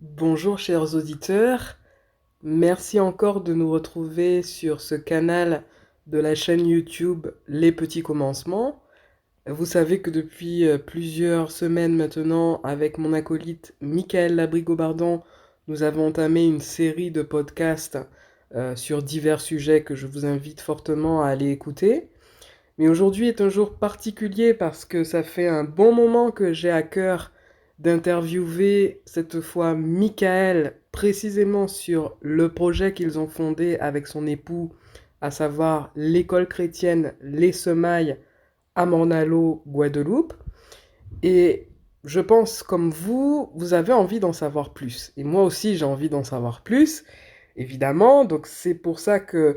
Bonjour chers auditeurs, merci encore de nous retrouver sur ce canal de la chaîne YouTube Les Petits Commencements. Vous savez que depuis plusieurs semaines maintenant, avec mon acolyte Michael Labrigo-Bardon, nous avons entamé une série de podcasts sur divers sujets que je vous invite fortement à aller écouter. Mais aujourd'hui est un jour particulier parce que ça fait un bon moment que j'ai à cœur d'interviewer cette fois Michael précisément sur le projet qu'ils ont fondé avec son époux, à savoir l'école chrétienne Les Semailles à Mornalo, Guadeloupe. Et je pense, comme vous avez envie d'en savoir plus. Et moi aussi, j'ai envie d'en savoir plus, évidemment. Donc c'est pour ça que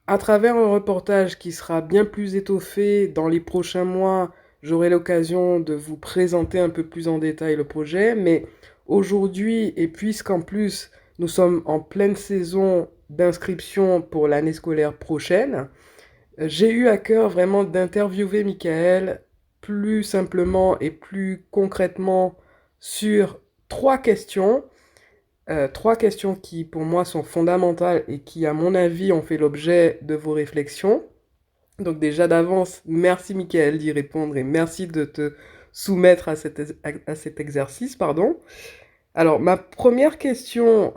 à travers un reportage qui sera bien plus étoffé dans les prochains mois, j'aurai l'occasion de vous présenter un peu plus en détail le projet. Mais aujourd'hui, et puisqu'en plus nous sommes en pleine saison d'inscription pour l'année scolaire prochaine, j'ai eu à cœur vraiment d'interviewer Michael plus simplement et plus concrètement sur trois questions qui pour moi sont fondamentales et qui à mon avis ont fait l'objet de vos réflexions. Donc déjà d'avance, merci Michael d'y répondre et merci de te soumettre à cet exercice, pardon. Alors ma première question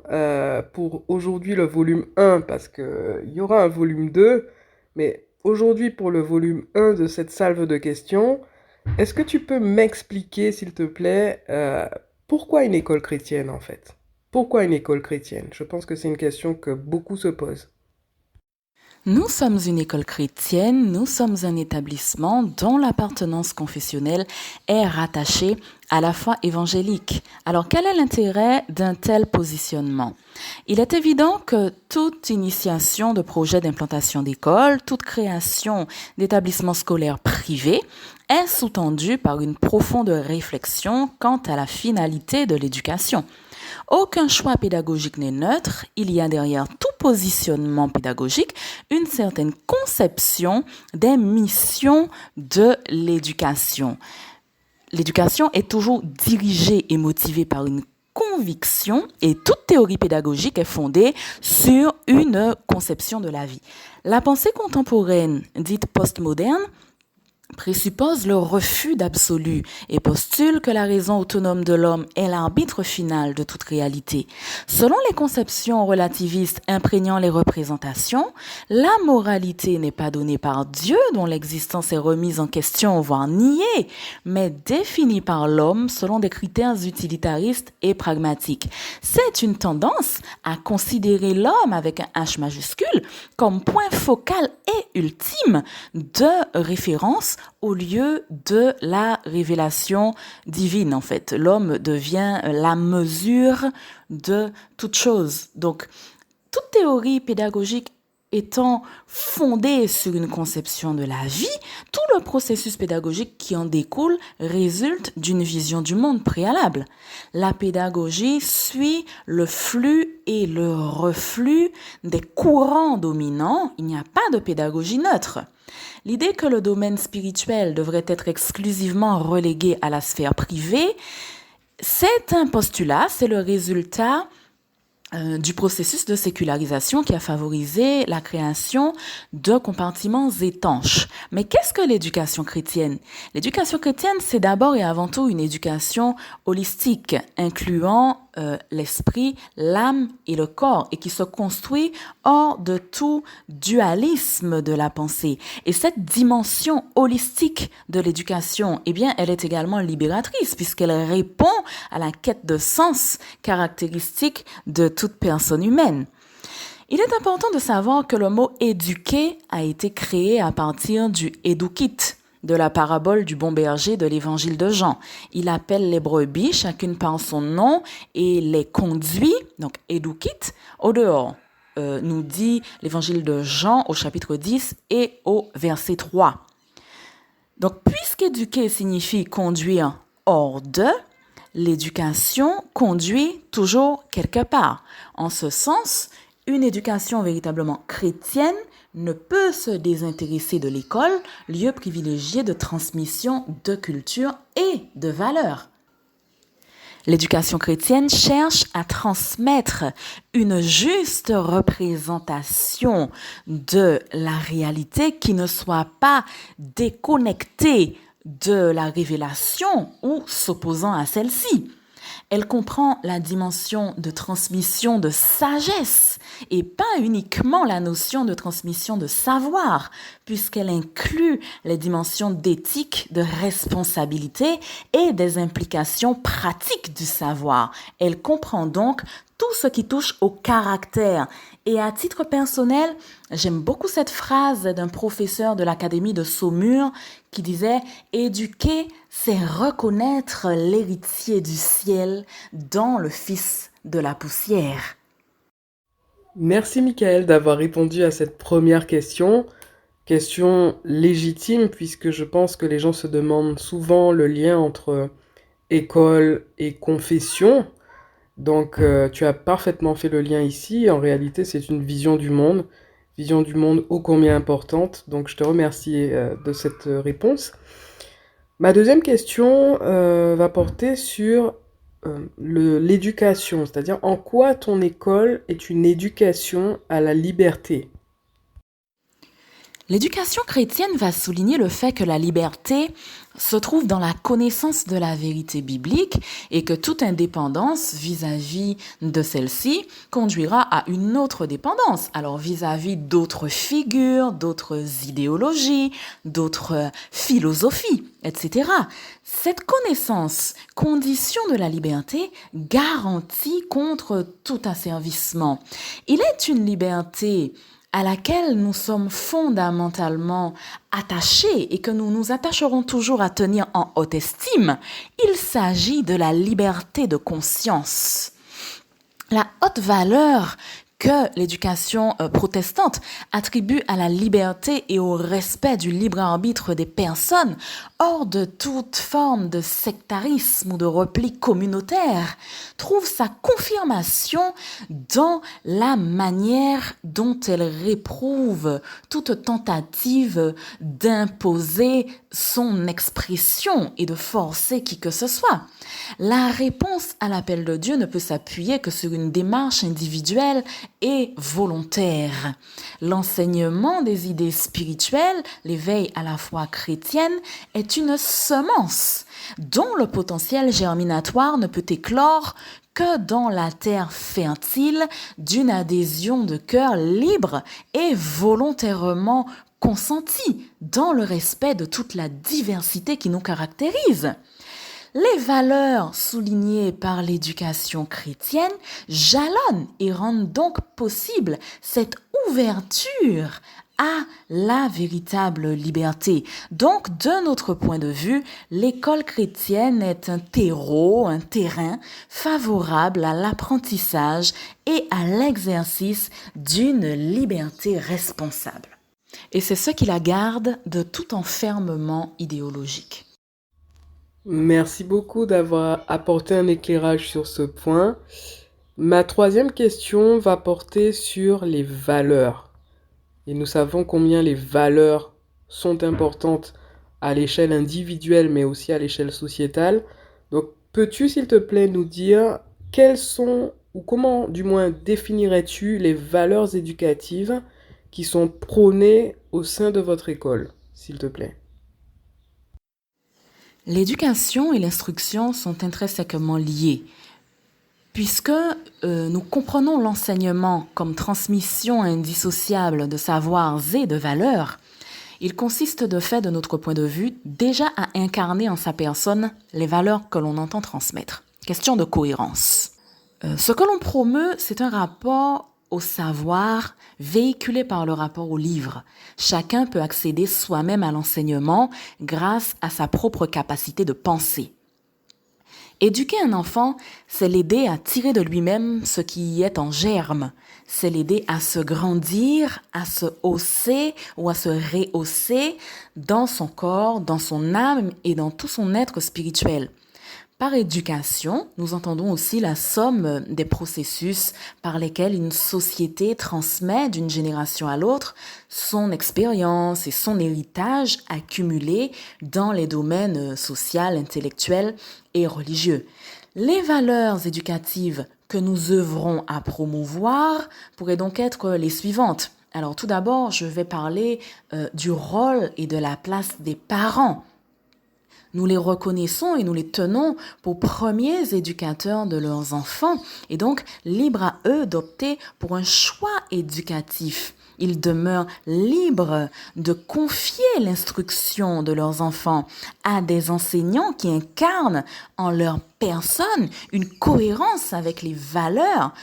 pour aujourd'hui le volume 1, parce qu'il y aura un volume 2, mais aujourd'hui pour le volume 1 de cette salve de questions, est-ce que tu peux m'expliquer s'il te plaît pourquoi une école chrétienne en fait? Pourquoi une école chrétienne? Je pense que c'est une question que beaucoup se posent. Nous sommes une école chrétienne, nous sommes un établissement dont l'appartenance confessionnelle est rattachée à la foi évangélique. Alors quel est l'intérêt d'un tel positionnement? Il est évident que toute initiation de projet d'implantation d'école, toute création d'établissements scolaires privés est sous-tendue par une profonde réflexion quant à la finalité de l'éducation. Aucun choix pédagogique n'est neutre, il y a derrière tout positionnement pédagogique une certaine conception des missions de l'éducation. L'éducation est toujours dirigée et motivée par une conviction et toute théorie pédagogique est fondée sur une conception de la vie. La pensée contemporaine, dite postmoderne, présuppose le refus d'absolu et postule que la raison autonome de l'homme est l'arbitre final de toute réalité. Selon les conceptions relativistes imprégnant les représentations, la moralité n'est pas donnée par Dieu, dont l'existence est remise en question, voire niée, mais définie par l'homme selon des critères utilitaristes et pragmatiques. C'est une tendance à considérer l'homme avec un H majuscule comme point focal et ultime de référence au lieu de la révélation divine, en fait. L'homme devient la mesure de toute chose. Donc, toute théorie pédagogique étant fondée sur une conception de la vie, tout le processus pédagogique qui en découle résulte d'une vision du monde préalable. La pédagogie suit le flux et le reflux des courants dominants. Il n'y a pas de pédagogie neutre. L'idée que le domaine spirituel devrait être exclusivement relégué à la sphère privée, c'est un postulat, c'est le résultat du processus de sécularisation qui a favorisé la création de compartiments étanches. Mais qu'est-ce que l'éducation chrétienne? L'éducation chrétienne, c'est d'abord et avant tout une éducation holistique, incluant l'esprit, l'âme et le corps, et qui se construit hors de tout dualisme de la pensée. Et cette dimension holistique de l'éducation, eh bien, elle est également libératrice, puisqu'elle répond à la quête de sens caractéristique de toute personne humaine. Il est important de savoir que le mot éduquer a été créé à partir du édukit, de la parabole du bon berger de l'évangile de Jean. Il appelle les brebis, chacune par son nom, et les conduit, donc édukit, au dehors. Nous dit l'évangile de Jean au chapitre 10 et au verset 3. Donc, puisqu'éduquer signifie conduire hors de, l'éducation conduit toujours quelque part. En ce sens, une éducation véritablement chrétienne ne peut se désintéresser de l'école, lieu privilégié de transmission de culture et de valeurs. L'éducation chrétienne cherche à transmettre une juste représentation de la réalité qui ne soit pas déconnectée de la révélation ou s'opposant à celle-ci. Elle comprend la dimension de transmission de sagesse et pas uniquement la notion de transmission de savoir, puisqu'elle inclut les dimensions d'éthique, de responsabilité et des implications pratiques du savoir. Elle comprend donc tout ce qui touche au caractère. Et à titre personnel, j'aime beaucoup cette phrase d'un professeur de l'Académie de Saumur qui disait « Éduquer, c'est reconnaître l'héritier du ciel dans le fils de la poussière. » Merci Michael d'avoir répondu à cette première question. Question légitime puisque je pense que les gens se demandent souvent le lien entre école et confession. Donc tu as parfaitement fait le lien ici. En réalité, c'est une vision du monde ô combien importante. Donc je te remercie de cette réponse. Ma deuxième question va porter sur l'éducation, c'est-à-dire en quoi ton école est une éducation à la liberté. L'éducation chrétienne va souligner le fait que la liberté se trouve dans la connaissance de la vérité biblique et que toute indépendance vis-à-vis de celle-ci conduira à une autre dépendance. Alors vis-à-vis d'autres figures, d'autres idéologies, d'autres philosophies, etc. Cette connaissance, condition de la liberté, garantit contre tout asservissement. Il est une liberté à laquelle nous sommes fondamentalement attachés et que nous nous attacherons toujours à tenir en haute estime, il s'agit de la liberté de conscience. La haute valeur que l'éducation protestante attribue à la liberté et au respect du libre arbitre des personnes, hors de toute forme de sectarisme ou de repli communautaire, trouve sa confirmation dans la manière dont elle réprouve toute tentative d'imposer son expression et de forcer qui que ce soit. La réponse à l'appel de Dieu ne peut s'appuyer que sur une démarche individuelle et volontaire. L'enseignement des idées spirituelles, l'éveil à la foi chrétienne, est une semence dont le potentiel germinatoire ne peut éclore que dans la terre fertile d'une adhésion de cœur libre et volontairement consentie dans le respect de toute la diversité qui nous caractérise. Les valeurs soulignées par l'éducation chrétienne jalonnent et rendent donc possible cette ouverture à la véritable liberté. Donc, de notre point de vue, l'école chrétienne est un terreau, un terrain favorable à l'apprentissage et à l'exercice d'une liberté responsable. Et c'est ce qui la garde de tout enfermement idéologique. Merci beaucoup d'avoir apporté un éclairage sur ce point. Ma troisième question va porter sur les valeurs. Et nous savons combien les valeurs sont importantes à l'échelle individuelle, mais aussi à l'échelle sociétale. Donc, peux-tu, s'il te plaît, nous dire quelles sont, ou comment, du moins, définirais-tu les valeurs éducatives qui sont prônées au sein de votre école, s'il te plaît? L'éducation et l'instruction sont intrinsèquement liées, puisque nous comprenons l'enseignement comme transmission indissociable de savoirs et de valeurs. Il consiste de fait, de notre point de vue, déjà à incarner en sa personne les valeurs que l'on entend transmettre. Question de cohérence. Ce que l'on promeut, c'est un rapport au savoir véhiculé par le rapport au livre. Chacun peut accéder soi-même à l'enseignement grâce à sa propre capacité de penser. Éduquer un enfant, c'est l'aider à tirer de lui-même ce qui y est en germe. C'est l'aider à se grandir, à se hausser ou à se rehausser dans son corps, dans son âme et dans tout son être spirituel. Par éducation, nous entendons aussi la somme des processus par lesquels une société transmet d'une génération à l'autre son expérience et son héritage accumulé dans les domaines social, intellectuel et religieux. Les valeurs éducatives que nous œuvrons à promouvoir pourraient donc être les suivantes. Alors tout d'abord, je vais parler du rôle et de la place des parents. Nous les reconnaissons et nous les tenons pour premiers éducateurs de leurs enfants et donc libre à eux d'opter pour un choix éducatif. Ils demeurent libres de confier l'instruction de leurs enfants à des enseignants qui incarnent en leur personne une cohérence avec les valeurs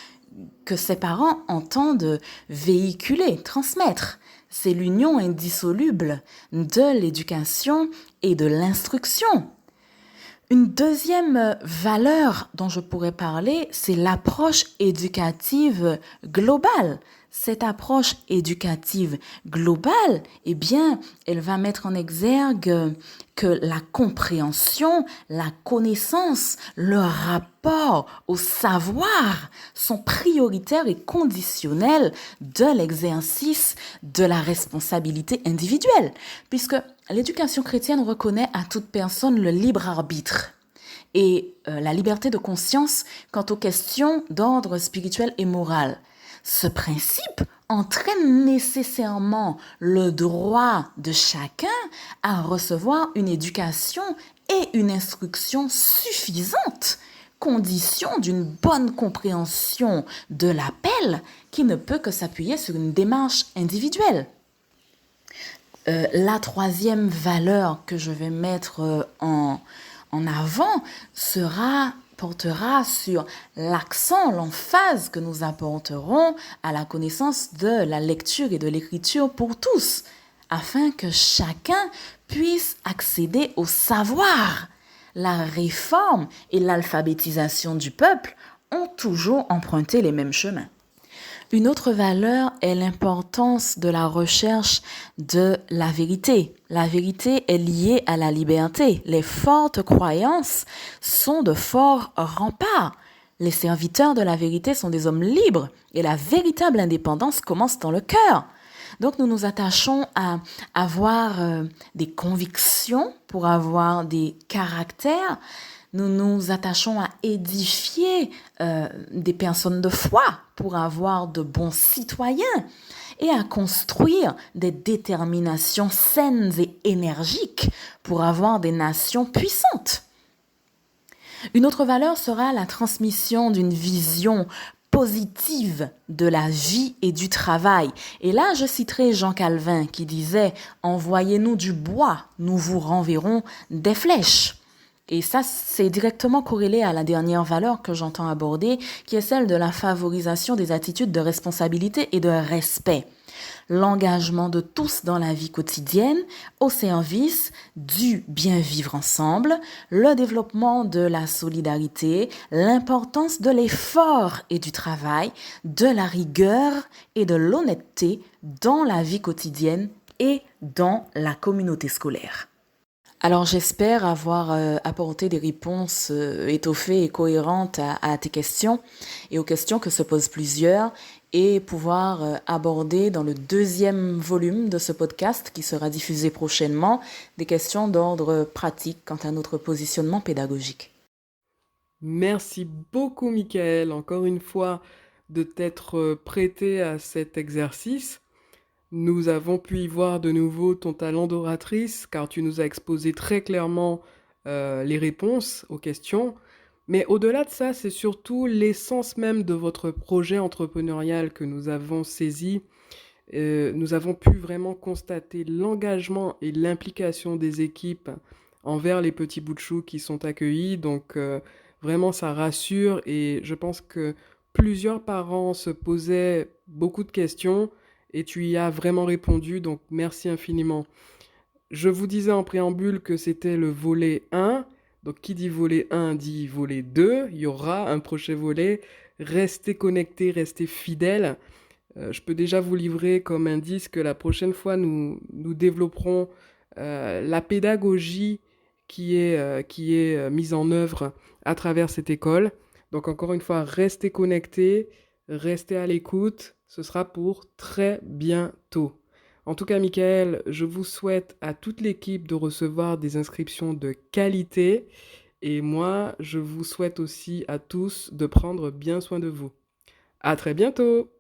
que ces parents entendent véhiculer, transmettre. C'est l'union indissoluble de l'éducation et de l'instruction. Une deuxième valeur dont je pourrais parler, c'est l'approche éducative globale. Cette approche éducative globale, eh bien, elle va mettre en exergue que la compréhension, la connaissance, le rapport au savoir sont prioritaires et conditionnels de l'exercice de la responsabilité individuelle, puisque l'éducation chrétienne reconnaît à toute personne le libre arbitre et la liberté de conscience quant aux questions d'ordre spirituel et moral. Ce principe entraîne nécessairement le droit de chacun à recevoir une éducation et une instruction suffisantes, condition d'une bonne compréhension de l'appel qui ne peut que s'appuyer sur une démarche individuelle. La troisième valeur que je vais mettre en avant portera sur l'accent, l'emphase que nous apporterons à la connaissance de la lecture et de l'écriture pour tous, afin que chacun puisse accéder au savoir. La réforme et l'alphabétisation du peuple ont toujours emprunté les mêmes chemins. Une autre valeur est l'importance de la recherche de la vérité. La vérité est liée à la liberté. Les fortes croyances sont de forts remparts. Les serviteurs de la vérité sont des hommes libres et la véritable indépendance commence dans le cœur. Donc nous nous attachons à avoir des convictions pour avoir des caractères. Nous nous attachons à édifier des personnes de foi pour avoir de bons citoyens et à construire des déterminations saines et énergiques pour avoir des nations puissantes. Une autre valeur sera la transmission d'une vision positive de la vie et du travail. Et là, je citerai Jean Calvin qui disait « Envoyez-nous du bois, nous vous renverrons des flèches ». Et ça, c'est directement corrélé à la dernière valeur que j'entends aborder, qui est celle de la favorisation des attitudes de responsabilité et de respect. L'engagement de tous dans la vie quotidienne au service du bien vivre ensemble, le développement de la solidarité, l'importance de l'effort et du travail, de la rigueur et de l'honnêteté dans la vie quotidienne et dans la communauté scolaire. Alors j'espère avoir apporté des réponses étoffées et cohérentes à tes questions et aux questions que se posent plusieurs et pouvoir aborder dans le deuxième volume de ce podcast qui sera diffusé prochainement des questions d'ordre pratique quant à notre positionnement pédagogique. Merci beaucoup, Michael, encore une fois, de t'être prêté à cet exercice. Nous avons pu y voir de nouveau ton talent d'oratrice, car tu nous as exposé très clairement les réponses aux questions. Mais au-delà de ça, c'est surtout l'essence même de votre projet entrepreneurial que nous avons saisi. Nous avons pu vraiment constater l'engagement et l'implication des équipes envers les petits bouts de chou qui sont accueillis. Donc vraiment, ça rassure et je pense que plusieurs parents se posaient beaucoup de questions et tu y as vraiment répondu, donc merci infiniment. Je vous disais en préambule que c'était le volet 1, donc qui dit volet 1 dit volet 2, il y aura un prochain volet, restez connectés, restez fidèles. Je peux déjà vous livrer comme indice que la prochaine fois, nous développerons la pédagogie qui est mise en œuvre à travers cette école. Donc encore une fois, restez connectés, restez à l'écoute, ce sera pour très bientôt. En tout cas, Michael, je vous souhaite à toute l'équipe de recevoir des inscriptions de qualité Et moi, je vous souhaite aussi à tous de prendre bien soin de vous. À très bientôt!